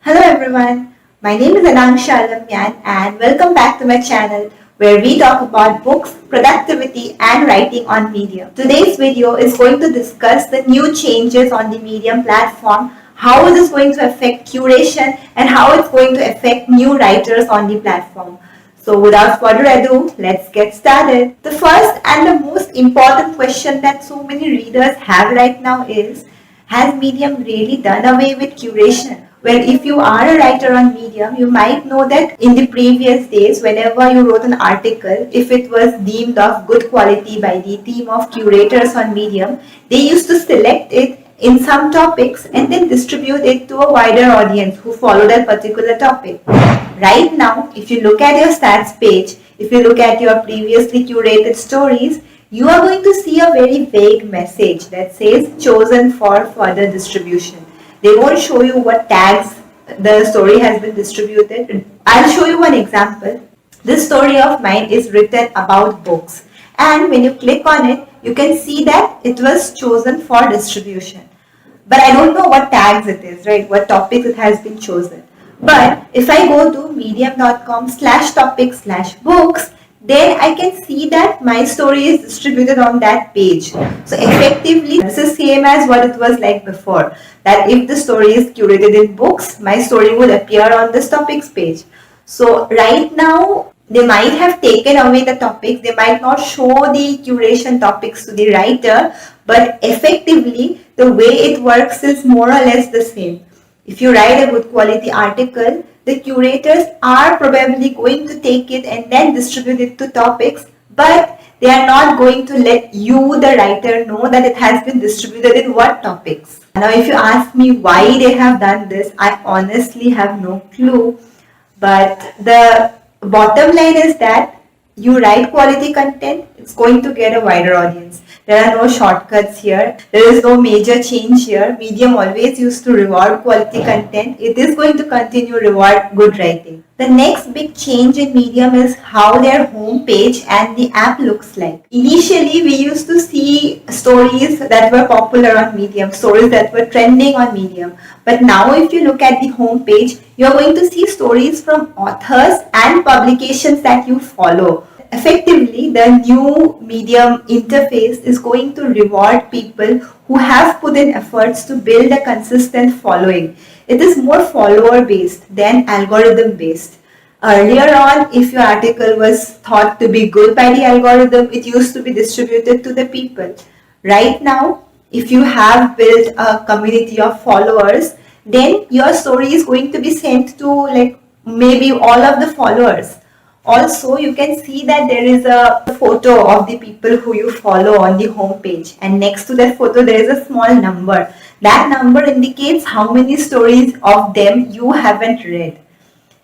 Hello everyone, my name is Anangsha Alammyan and welcome back to my channel where we talk about books, productivity and writing on Medium. Today's video is going to discuss the new changes on the Medium platform, how it is going to affect curation and how it's going to affect new writers on the platform. So without further ado, let's get started. The first and the most important question that so many readers have right now is, has Medium really done away with curation? Well, if you are a writer on Medium, you might know that in the previous days, whenever you wrote an article, if it was deemed of good quality by the team of curators on Medium, they used to select it in some topics and then distribute it to a wider audience who follow that particular topic. Right now, if you look at your stats page, if you look at your previously curated stories, you are going to see a very vague message that says chosen for further distribution. They won't show you what tags the story has been distributed. I'll show you one example. This story of mine is written about books, and when you click on it, you can see that it was chosen for distribution. But I don't know what tags it is, right? What topics it has been chosen. But if I go to medium.com/topic/books, then I can see that my story is distributed on that page. So effectively, this is same as what it was like before. That if the story is curated in books, my story would appear on this topics page. So right now, they might have taken away the topics. They might not show the curation topics to the writer, but effectively, the way it works is more or less the same. If you write a good quality article, the curators are probably going to take it and then distribute it to topics, but they are not going to let you, the writer, know that it has been distributed in what topics. Now, if you ask me why they have done this, I honestly have no clue. But the bottom line is that you write quality content, it's going to get a wider audience. There are no shortcuts here. There is no major change here. Medium always used to reward quality content. It is going to continue reward good writing. The next big change in Medium is how their homepage and the app looks like. Initially, we used to see stories that were popular on Medium, stories that were trending on Medium. But now if you look at the homepage, you're going to see stories from authors and publications that you follow. Effectively, the new Medium interface is going to reward people who have put in efforts to build a consistent following. It is more follower based than algorithm based. Earlier on, if your article was thought to be good by the algorithm, it used to be distributed to the people. Right now, if you have built a community of followers, then your story is going to be sent to maybe all of the followers. Also, you can see that there is a photo of the people who you follow on the home page, and next to that photo there is a small number. That number indicates how many stories of them you haven't read.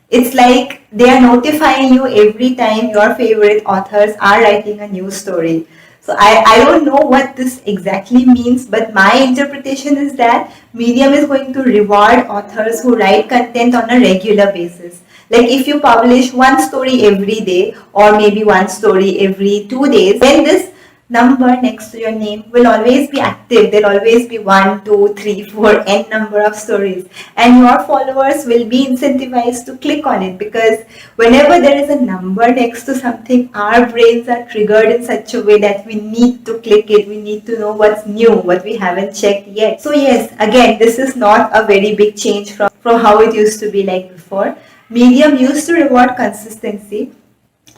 It's like they are notifying you every time your favorite authors are writing a new story. So I don't know what this exactly means, but my interpretation is that Medium is going to reward authors who write content on a regular basis. Like if you publish one story every day or maybe one story every 2 days, then this number next to your name will always be active. There'll always be 1, 2, 3, 4, n number of stories. And your followers will be incentivized to click on it, because whenever there is a number next to something, our brains are triggered in such a way that we need to click it. We need to know what's new, what we haven't checked yet. So yes, again, this is not a very big change from how it used to be like before. Medium used to reward consistency.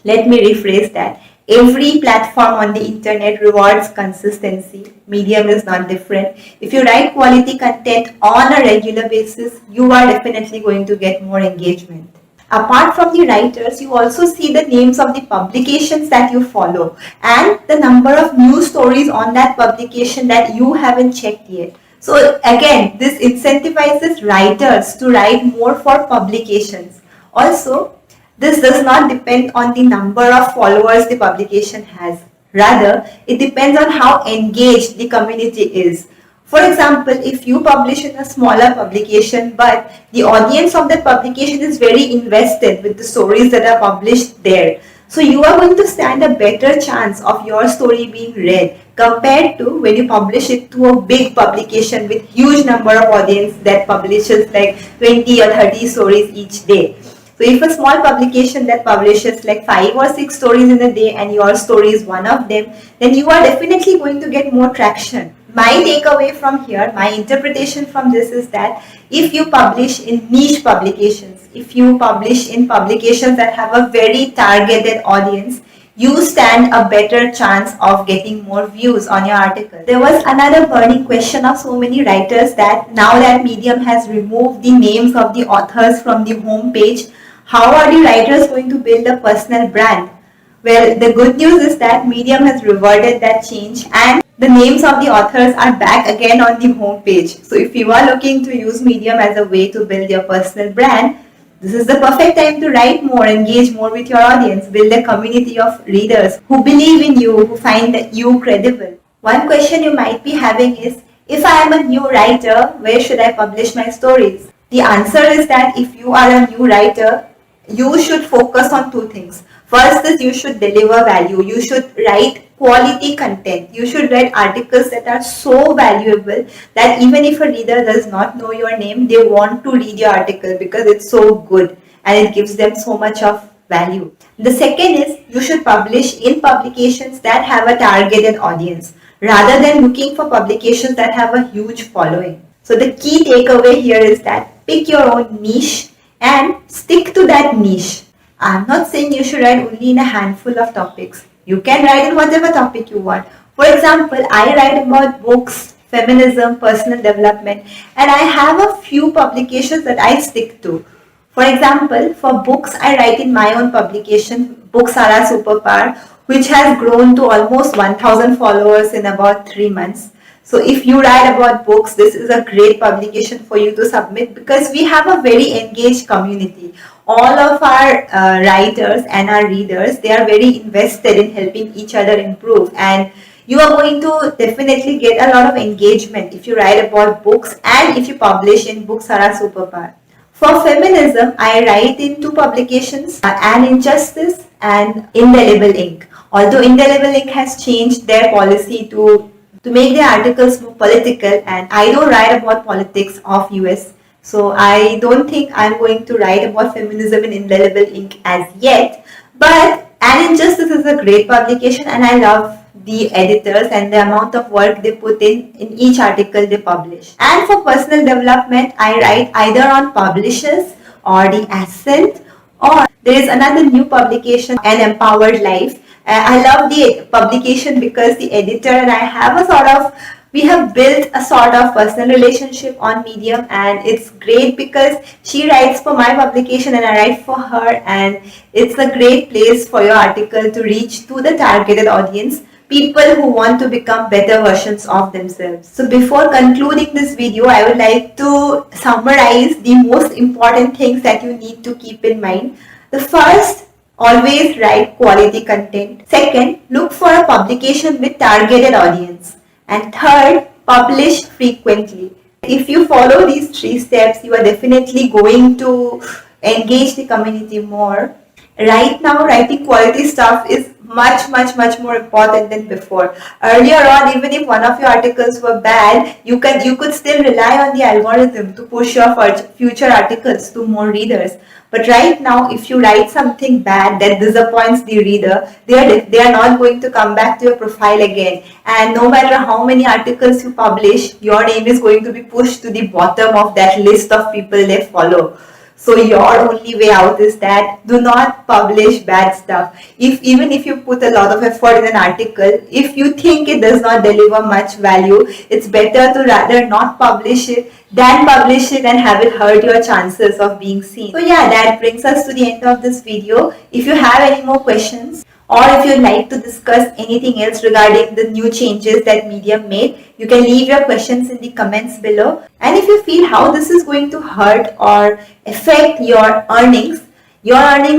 Let me rephrase that. Every platform on the internet rewards consistency. Medium is not different. If you write quality content on a regular basis, you are definitely going to get more engagement. Apart from the writers, you also see the names of the publications that you follow and the number of new stories on that publication that you haven't checked yet. So again, this incentivizes writers to write more for publications. Also, this does not depend on the number of followers the publication has. Rather, it depends on how engaged the community is. For example, if you publish in a smaller publication, but the audience of that publication is very invested with the stories that are published there, so you are going to stand a better chance of your story being read, compared to when you publish it to a big publication with huge number of audience that publishes like 20 or 30 stories each day. So if a small publication that publishes like 5 or 6 stories in a day and your story is one of them, then you are definitely going to get more traction. My takeaway from here, my interpretation from this is that if you publish in niche publications, if you publish in publications that have a very targeted audience, you stand a better chance of getting more views on your article. There was another burning question of so many writers that now that Medium has removed the names of the authors from the home page, how are the writers going to build a personal brand? Well, the good news is that Medium has reverted that change and the names of the authors are back again on the home page. So if you are looking to use Medium as a way to build your personal brand, this is the perfect time to write more, engage more with your audience, build a community of readers who believe in you, who find you credible. One question you might be having is, if I am a new writer, where should I publish my stories? The answer is that if you are a new writer, you should focus on two things. First is you should deliver value. You should write quality content. You should write articles that are so valuable that even if a reader does not know your name, they want to read your article because it's so good and it gives them so much of value. The second is you should publish in publications that have a targeted audience rather than looking for publications that have a huge following. So the key takeaway here is that pick your own niche and stick to that niche. I'm not saying you should write only in a handful of topics. You can write in whatever topic you want. For example, I write about books, feminism, personal development, and I have a few publications that I stick to. For example, for books, I write in my own publication, Books Are Our Superpower, which has grown to almost 1,000 followers in about 3 months. So if you write about books, this is a great publication for you to submit because we have a very engaged community. All of our writers and our readers, they are very invested in helping each other improve, and you are going to definitely get a lot of engagement if you write about books and if you publish in Books Are Our Superpower. For feminism, I write in 2 publications, An Injustice and Indelible Ink. Although Indelible Ink has changed their policy to make their articles more political, and I don't write about politics of US. So I don't think I'm going to write about feminism in Indelible Ink as yet. But An Injustice is a great publication and I love the editors and the amount of work they put in each article they publish. And for personal development, I write either on Publishers or the Ascent, or there is another new publication, An Empowered Life. I love the publication because the editor and I have we have built a sort of personal relationship on Medium, and it's great because she writes for my publication and I write for her, and it's a great place for your article to reach to the targeted audience, people who want to become better versions of themselves. So before concluding this video, I would like to summarize the most important things that you need to keep in mind. The first, always write quality content. Second, look for a publication with targeted audience. And third, publish frequently. If you follow these 3 steps, you are definitely going to engage the community more. Right now, writing quality stuff is much more important than before. Earlier on, even if one of your articles were bad, you could still rely on the algorithm to push your future articles to more readers. But right now, if you write something bad that disappoints the reader, they are not going to come back to your profile again. And no matter how many articles you publish, your name is going to be pushed to the bottom of that list of people they follow. So your only way out is that do not publish bad stuff. Even if you put a lot of effort in an article, if you think it does not deliver much value, it's better to rather not publish it than publish it and have it hurt your chances of being seen. So yeah, that brings us to the end of this video. If you have any more questions, or if you'd like to discuss anything else regarding the new changes that Medium made, you can leave your questions in the comments below. And if you feel how this is going to hurt or affect your earnings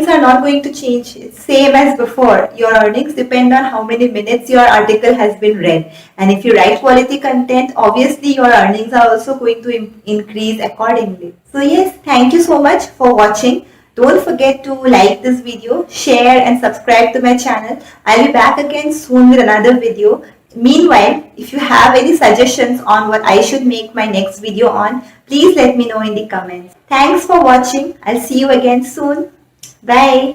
are not going to change. It's same as before. Your earnings depend on how many minutes your article has been read. And if you write quality content, obviously your earnings are also going to increase accordingly. So yes, thank you so much for watching. Don't forget to like this video, share and subscribe to my channel. I'll be back again soon with another video. Meanwhile, if you have any suggestions on what I should make my next video on, please let me know in the comments. Thanks for watching. I'll see you again soon. Bye.